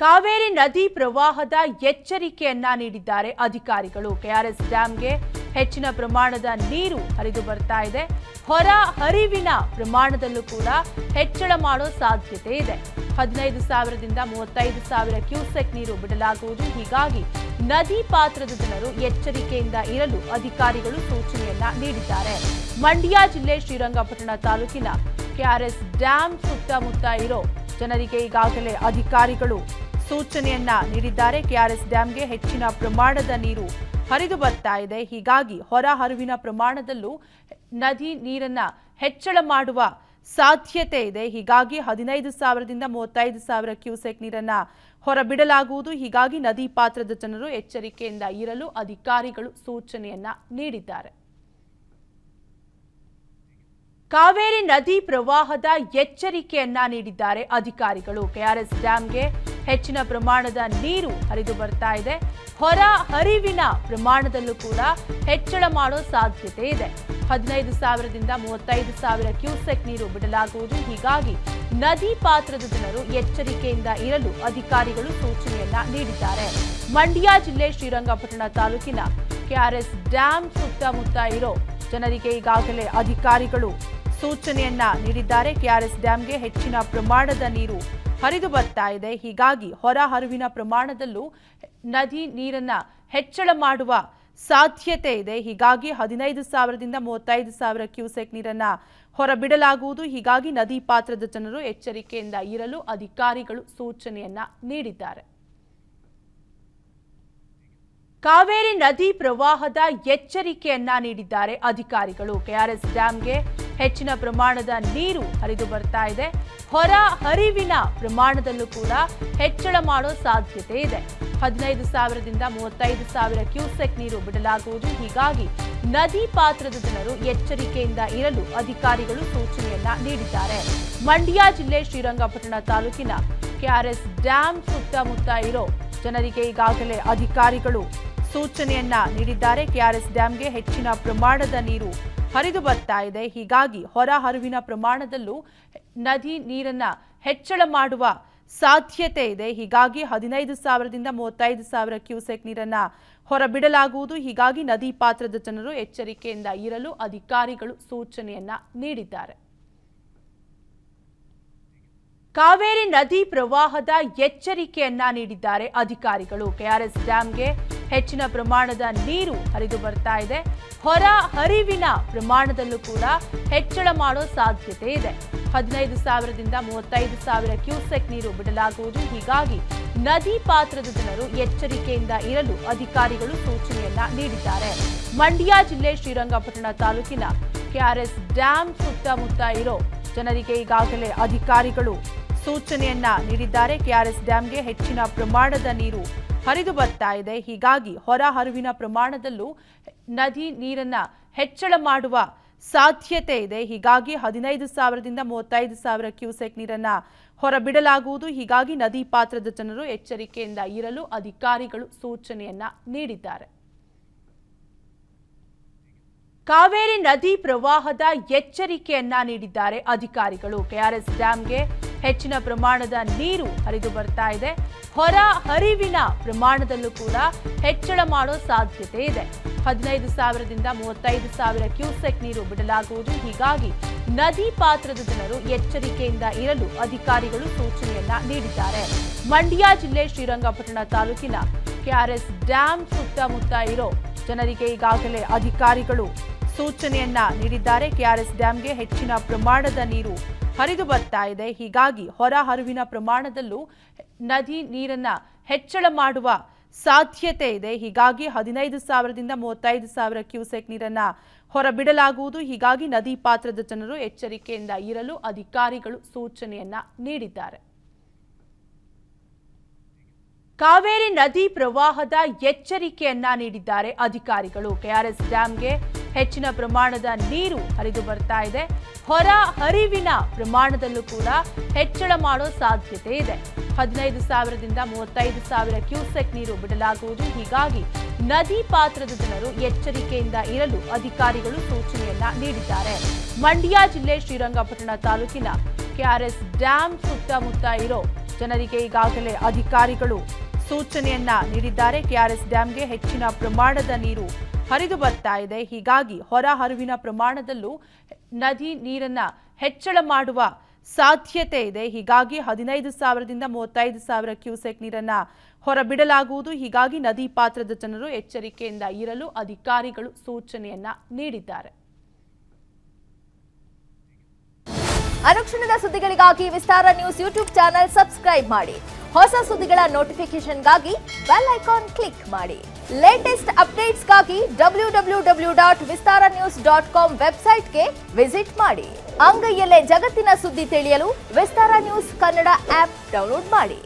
ಕಾವೇರಿ ನದಿ ಪ್ರವಾಹದ ಎಚ್ಚರಿಕೆಯನ್ನ ನೀಡಿದ್ದಾರೆ ಅಧಿಕಾರಿಗಳು. ಕೆಆರ್ಎಸ್ ಡ್ಯಾಂಗೆ ಹೆಚ್ಚಿನ ಪ್ರಮಾಣದ ನೀರು ಹರಿದು ಬರ್ತಾ ಇದೆ. ಹೊರ ಹರಿವಿನ ಪ್ರಮಾಣದಲ್ಲೂ ಕೂಡ ಹೆಚ್ಚಳ ಮಾಡೋ ಸಾಧ್ಯತೆ ಇದೆ. 15,000ದಿಂದ 35,000 ಕ್ಯೂಸೆಕ್ ನೀರು ಬಿಡಲಾಗುವುದು. ಹೀಗಾಗಿ ನದಿ ಪಾತ್ರದ ಜನರು ಎಚ್ಚರಿಕೆಯಿಂದ ಇರಲು ಅಧಿಕಾರಿಗಳು ಸೂಚನೆಯನ್ನ ನೀಡಿದ್ದಾರೆ. ಮಂಡ್ಯ ಜಿಲ್ಲೆ ಶ್ರೀರಂಗಪಟ್ಟಣ ತಾಲೂಕಿನ ಕೆಆರ್ಎಸ್ ಡ್ಯಾಂ ಸುತ್ತಮುತ್ತ ಇರೋ ಜನರಿಗೆ ಈಗಾಗಲೇ ಅಧಿಕಾರಿಗಳು ಸೂಚನೆಯನ್ನ ನೀಡಿದ್ದಾರೆ. ಕೆಆರ್ಎಸ್ ಡ್ಯಾಂಗೆ ಹೆಚ್ಚಿನ ಪ್ರಮಾಣದ ನೀರು ಹರಿದು ಬರ್ತಾ ಇದೆ. ಹೀಗಾಗಿ ಹೊರ ಹರಿವಿನ ಪ್ರಮಾಣದಲ್ಲೂ ನದಿ ನೀರನ್ನ ಹೆಚ್ಚಳ ಮಾಡುವ ಸಾಧ್ಯತೆ ಇದೆ. ಹೀಗಾಗಿ 15,000ದಿಂದ 35,000 ಕ್ಯೂಸೆಕ್ ನೀರನ್ನ ಹೊರಬಿಡಲಾಗುವುದು. ಹೀಗಾಗಿ ನದಿ ಪಾತ್ರದ ಜನರು ಎಚ್ಚರಿಕೆಯಿಂದ ಇರಲು ಅಧಿಕಾರಿಗಳು ಸೂಚನೆಯನ್ನ ನೀಡಿದ್ದಾರೆ. ಕಾವೇರಿ ನದಿ ಪ್ರವಾಹದ ಎಚ್ಚರಿಕೆಯನ್ನ ನೀಡಿದ್ದಾರೆ ಅಧಿಕಾರಿಗಳು. ಕೆಆರ್ಎಸ್ ಡ್ಯಾಂಗೆ ಹೆಚ್ಚಿನ ಪ್ರಮಾಣದ ನೀರು ಹರಿದು ಬರ್ತಾ ಇದೆ. ಹೊರ ಹರಿವಿನ ಪ್ರಮಾಣದಲ್ಲೂ ಕೂಡ ಹೆಚ್ಚಳ ಮಾಡೋ ಸಾಧ್ಯತೆ ಇದೆ. 15,000ದಿಂದ 35,000 ಕ್ಯೂಸೆಕ್ ನೀರು ಬಿಡಲಾಗುವುದು. ಹೀಗಾಗಿ ನದಿ ಪಾತ್ರದ ಜನರು ಎಚ್ಚರಿಕೆಯಿಂದ ಇರಲು ಅಧಿಕಾರಿಗಳು ಸೂಚನೆಯನ್ನ ನೀಡಿದ್ದಾರೆ. ಮಂಡ್ಯ ಜಿಲ್ಲೆ ಶ್ರೀರಂಗಪಟ್ಟಣ ತಾಲೂಕಿನ ಕೆಆರ್ಎಸ್ ಡ್ಯಾಂ ಸುತ್ತಮುತ್ತ ಇರೋ ಜನರಿಗೆ ಈಗಾಗಲೇ ಅಧಿಕಾರಿಗಳು ಸೂಚನೆಯನ್ನ ನೀಡಿದ್ದಾರೆ. ಕೆಆರ್ಎಸ್ ಡ್ಯಾಂಗೆ ಹೆಚ್ಚಿನ ಪ್ರಮಾಣದ ನೀರು ಹರಿದು ಬರ್ತಾ ಇದೆ. ಹೀಗಾಗಿ ಹೊರ ಹರಿವಿನ ಪ್ರಮಾಣದಲ್ಲೂ ನದಿ ನೀರನ್ನ ಹೆಚ್ಚಳ ಮಾಡುವ ಸಾಧ್ಯತೆ ಇದೆ. ಹೀಗಾಗಿ 15,000ದಿಂದ 35,000 ಕ್ಯೂಸೆಕ್ ನೀರನ್ನ ಹೊರಬಿಡಲಾಗುವುದು. ಹೀಗಾಗಿ ನದಿ ಪಾತ್ರದ ಜನರು ಎಚ್ಚರಿಕೆಯಿಂದ ಇರಲು ಅಧಿಕಾರಿಗಳು ಸೂಚನೆಯನ್ನ ನೀಡಿದ್ದಾರೆ. ಕಾವೇರಿ ನದಿ ಪ್ರವಾಹದ ಎಚ್ಚರಿಕೆಯನ್ನ ನೀಡಿದ್ದಾರೆ ಅಧಿಕಾರಿಗಳು. ಕೆಆರ್ಎಸ್ ಡ್ಯಾಂಗೆ ಹೆಚ್ಚಿನ ಪ್ರಮಾಣದ ನೀರು ಹರಿದು ಬರ್ತಾ ಇದೆ. ಹೊರ ಹರಿವಿನ ಪ್ರಮಾಣದಲ್ಲೂ ಕೂಡ ಹೆಚ್ಚಳ ಮಾಡೋ ಸಾಧ್ಯತೆ ಇದೆ. 15,000ದಿಂದ 35,000 ಕ್ಯೂಸೆಕ್ ನೀರು ಬಿಡಲಾಗುವುದು. ಹೀಗಾಗಿ ನದಿ ಪಾತ್ರದ ಜನರು ಎಚ್ಚರಿಕೆಯಿಂದ ಇರಲು ಅಧಿಕಾರಿಗಳು ಸೂಚನೆಯನ್ನ ನೀಡಿದ್ದಾರೆ. ಮಂಡ್ಯ ಜಿಲ್ಲೆ ಶ್ರೀರಂಗಪಟ್ಟಣ ತಾಲೂಕಿನ ಕೆಆರ್ಎಸ್ ಡ್ಯಾಂ ಸುತ್ತಮುತ್ತ ಇರೋ ಜನರಿಗೆ ಈಗಾಗಲೇ ಅಧಿಕಾರಿಗಳು ಸೂಚನೆಯನ್ನ ನೀಡಿದ್ದಾರೆ. ಕೆಆರ್ಎಸ್ ಡ್ಯಾಂಗೆ ಹೆಚ್ಚಿನ ಪ್ರಮಾಣದ ನೀರು ಹರಿದು ಬರ್ತಾ ಇದೆ. ಹೀಗಾಗಿ ಹೊರ ಹರಿವಿನ ಪ್ರಮಾಣದಲ್ಲೂ ನದಿ ನೀರನ್ನ ಹೆಚ್ಚಳ ಮಾಡುವ ಸಾಧ್ಯತೆ ಇದೆ. ಹೀಗಾಗಿ 15,000ದಿಂದ 35,000 ಕ್ಯೂಸೆಕ್ ನೀರನ್ನ ಹೊರಬಿಡಲಾಗುವುದು. ಹೀಗಾಗಿ ನದಿ ಪಾತ್ರದ ಜನರು ಎಚ್ಚರಿಕೆಯಿಂದ ಇರಲು ಅಧಿಕಾರಿಗಳು ಸೂಚನೆಯನ್ನ ನೀಡಿದ್ದಾರೆ. ಕಾವೇರಿ ನದಿ ಪ್ರವಾಹದ ಎಚ್ಚರಿಕೆಯನ್ನ ನೀಡಿದ್ದಾರೆ ಅಧಿಕಾರಿಗಳು. ಕೆಆರ್ಎಸ್ ಡ್ಯಾಂಗೆ ಹೆಚ್ಚಿನ ಪ್ರಮಾಣದ ನೀರು ಹರಿದು ಬರ್ತಾ ಇದೆ. ಹೊರ ಹರಿವಿನ ಪ್ರಮಾಣದಲ್ಲೂ ಕೂಡ ಹೆಚ್ಚಳ ಮಾಡೋ ಸಾಧ್ಯತೆ ಇದೆ. 15,000ದಿಂದ 35,000 ಕ್ಯೂಸೆಕ್ ನೀರು ಬಿಡಲಾಗುವುದು. ಹೀಗಾಗಿ ನದಿ ಪಾತ್ರದ ಜನರು ಎಚ್ಚರಿಕೆಯಿಂದ ಇರಲು ಅಧಿಕಾರಿಗಳು ಸೂಚನೆಯನ್ನ ನೀಡಿದ್ದಾರೆ. ಮಂಡ್ಯ ಜಿಲ್ಲೆ ಶ್ರೀರಂಗಪಟ್ಟಣ ತಾಲೂಕಿನ ಕೆಆರ್ಎಸ್ ಡ್ಯಾಂ ಸುತ್ತಮುತ್ತ ಇರೋ ಜನರಿಗೆ ಈಗಾಗಲೇ ಅಧಿಕಾರಿಗಳು ಸೂಚನೆಯನ್ನ ನೀಡಿದ್ದಾರೆ. ಕೆಆರ್ಎಸ್ ಡ್ಯಾಂಗೆ ಹೆಚ್ಚಿನ ಪ್ರಮಾಣದ ನೀರು ಹರಿದು ಬರ್ತಾ ಇದೆ. ಹೀಗಾಗಿ ಹೊರ ಹರಿವಿನ ಪ್ರಮಾಣದಲ್ಲೂ ನದಿ ನೀರನ್ನ ಹೆಚ್ಚಳ ಮಾಡುವ ಸಾಧ್ಯತೆ ಇದೆ. ಹೀಗಾಗಿ 15,000ದಿಂದ 35,000 ಕ್ಯೂಸೆಕ್ ನೀರನ್ನ ಹೊರಬಿಡಲಾಗುವುದು. ಹೀಗಾಗಿ ನದಿ ಪಾತ್ರದ ಜನರು ಎಚ್ಚರಿಕೆಯಿಂದ ಇರಲು ಅಧಿಕಾರಿಗಳು ಸೂಚನೆಯನ್ನ ನೀಡಿದ್ದಾರೆ. ಕಾವೇರಿ ನದಿ ಪ್ರವಾಹದ ಎಚ್ಚರಿಕೆಯನ್ನ ನೀಡಿದ್ದಾರೆ ಅಧಿಕಾರಿಗಳು. ಕೆಆರ್ಎಸ್ ಡ್ಯಾಂಗೆ ಹೆಚ್ಚಿನ ಪ್ರಮಾಣದ ನೀರು ಹರಿದು ಬರ್ತಾ ಇದೆ. ಹೊರ ಹರಿವಿನ ಪ್ರಮಾಣದಲ್ಲೂ ಕೂಡ ಹೆಚ್ಚಳ ಮಾಡೋ ಸಾಧ್ಯತೆ ಇದೆ. 15,000ದಿಂದ 35,000 ಕ್ಯೂಸೆಕ್ ನೀರು ಬಿಡಲಾಗುವುದು. ಹೀಗಾಗಿ ನದಿ ಪಾತ್ರದ ಜನರು ಎಚ್ಚರಿಕೆಯಿಂದ ಇರಲು ಅಧಿಕಾರಿಗಳು ಸೂಚನೆಯನ್ನ ನೀಡಿದ್ದಾರೆ. ಮಂಡ್ಯ ಜಿಲ್ಲೆ ಶ್ರೀರಂಗಪಟ್ಟಣ ತಾಲೂಕಿನ ಕೆಆರ್ಎಸ್ ಡ್ಯಾಂ ಸುತ್ತಮುತ್ತ ಇರೋ ಜನರಿಗೆ ಈಗಾಗಲೇ ಅಧಿಕಾರಿಗಳು ಸೂಚನೆಯನ್ನ ನೀಡಿದ್ದಾರೆ. ಕೆಆರ್ಎಸ್ ಡ್ಯಾಂಗೆ ಹೆಚ್ಚಿನ ಪ್ರಮಾಣದ ನೀರು ಹರಿದು ಬರ್ತಾ ಇದೆ. ಹೀಗಾಗಿ ಹೊರ ಹರಿವಿನ ಪ್ರಮಾಣದಲ್ಲೂ ನದಿ ನೀರನ್ನ ಹೆಚ್ಚಳ ಮಾಡುವ ಸಾಧ್ಯತೆ ಇದೆ. ಹೀಗಾಗಿ 15,000ದಿಂದ 35,000 ಕ್ಯೂಸೆಕ್ ನೀರನ್ನ ಹೊರಬಿಡಲಾಗುವುದು. ಹೀಗಾಗಿ ನದಿ ಪಾತ್ರದ ಜನರು ಎಚ್ಚರಿಕೆಯಿಂದ ಇರಲು ಅಧಿಕಾರಿಗಳು ಸೂಚನೆಯನ್ನ ನೀಡಿದ್ದಾರೆ. ಕಾವೇರಿ ನದಿ ಪ್ರವಾಹದ ಎಚ್ಚರಿಕೆಯನ್ನ ನೀಡಿದ್ದಾರೆ ಅಧಿಕಾರಿಗಳು. ಕೆಆರ್ಎಸ್ ಡ್ಯಾಂಗೆ ಹೆಚ್ಚಿನ ಪ್ರಮಾಣದ ನೀರು ಹರಿದು ಬರ್ತಾ ಇದೆ. ಹೊರ ಹರಿವಿನ ಪ್ರಮಾಣದಲ್ಲೂ ಕೂಡ ಹೆಚ್ಚಳ ಮಾಡೋ ಸಾಧ್ಯತೆ ಇದೆ. 15,000ದಿಂದ 35,000 ಕ್ಯೂಸೆಕ್ ನೀರು ಬಿಡಲಾಗುವುದು. ಹೀಗಾಗಿ ನದಿ ಪಾತ್ರದ ಜನರು ಎಚ್ಚರಿಕೆಯಿಂದ ಇರಲು ಅಧಿಕಾರಿಗಳು ಸೂಚನೆಯನ್ನ ನೀಡಿದ್ದಾರೆ. ಮಂಡ್ಯ ಜಿಲ್ಲೆ ಶ್ರೀರಂಗಪಟ್ಟಣ ತಾಲೂಕಿನ ಕೆಆರ್ಎಸ್ ಡ್ಯಾಂ ಸುತ್ತಮುತ್ತ ಇರೋ ಜನರಿಗೆ ಈಗಾಗಲೇ ಅಧಿಕಾರಿಗಳು ಸೂಚನೆಯನ್ನ ನೀಡಿದ್ದಾರೆ. ಕೆಆರ್ಎಸ್ ಡ್ಯಾಂಗೆ ಹೆಚ್ಚಿನ ಪ್ರಮಾಣದ ನೀರು ಹರಿದು ಬರ್ತಾ ಇದೆ. ಹೀಗಾಗಿ ಹೊರ ಹರಿವಿನ ಪ್ರಮಾಣದಲ್ಲೂ ನದಿ ನೀರನ್ನ ಹೆಚ್ಚಳ ಮಾಡುವ ಸಾಧ್ಯತೆ ಇದೆ. ಹೀಗಾಗಿ 15,000ದಿಂದ 35,000 ಕ್ಯೂಸೆಕ್ ನೀರನ್ನ ಹೊರಬಿಡಲಾಗುವುದು. ಹೀಗಾಗಿ ನದಿ ಪಾತ್ರದ ಜನರು ಎಚ್ಚರಿಕೆಯಿಂದ ಇರಲು ಅಧಿಕಾರಿಗಳು ಸೂಚನೆಯನ್ನ ನೀಡಿದ್ದಾರೆ. ಅನುಕ್ಷಣದ ಸುದ್ದಿಗಳಿಗಾಗಿ ವಿಸ್ತಾರ ನ್ಯೂಸ್ ಯೂಟ್ಯೂಬ್ ಚಾನೆಲ್ ಸಬ್ಸ್ಕ್ರೈಬ್ ಮಾಡಿ. ಹೊಸ ಸುದ್ದಿಗಳ ನೋಟಿಫಿಕೇಶನ್ಗಾಗಿ ಬೆಲ್ ಐಕಾನ್ ಕ್ಲಿಕ್ ಮಾಡಿ. ಲೇಟೆಸ್ಟ್ ಅಪ್ಡೇಟ್ಸ್ಗಾಗಿ www.vistaranews.com ವೆಬ್ಸೈಟ್ಗೆ ವಿಸಿಟ್ ಮಾಡಿ. ಅಂಗೈಯಲ್ಲೇ ಜಗತ್ತಿನ ಸುದ್ದಿ ತಿಳಿಯಲು ವಿಸ್ತಾರ ನ್ಯೂಸ್ ಕನ್ನಡ ಆಪ್ ಡೌನ್ಲೋಡ್ ಮಾಡಿ.